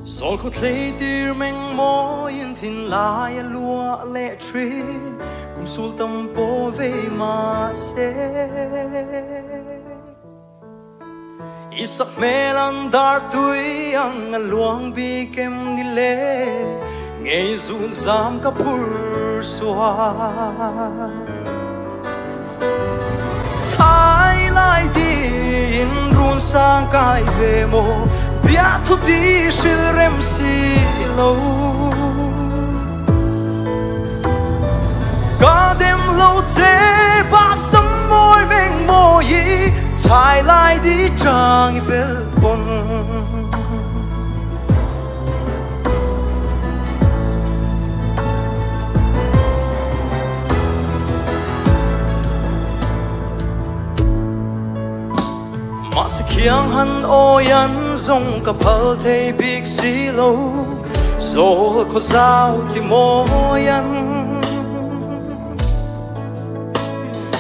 Sol khot lei tir meng mo in thin lai lua le tri kum sul tam po ve ma se isak melan dar tui ang luang bi kem ni le ngei zun zam ka pur swa thai lai di in run sang kai ve mo bia thu di shil rem si lo ga dem lo te ba sam moi meng mo yi thai lai di chang bel pon Masikiang han oyan zong kapal thei big silo zol ko zau ti moyan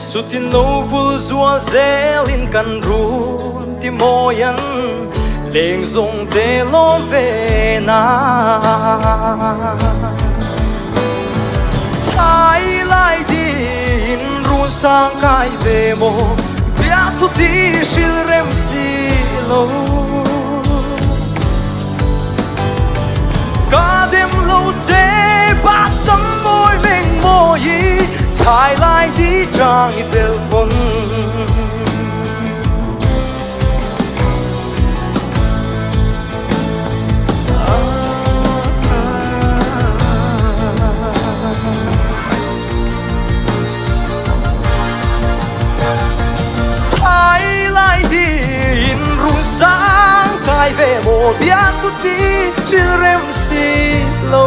sutin lo vul zua zelin kan run ti moyan leng zong de lo ve na chai lai din run sang kai ve mo bia thu ti shil rem si lo ga dem lo te ba sam moi meng mo yi thai lai di chang i bel pon sang kai ve mo bia tu ti chil rem si lo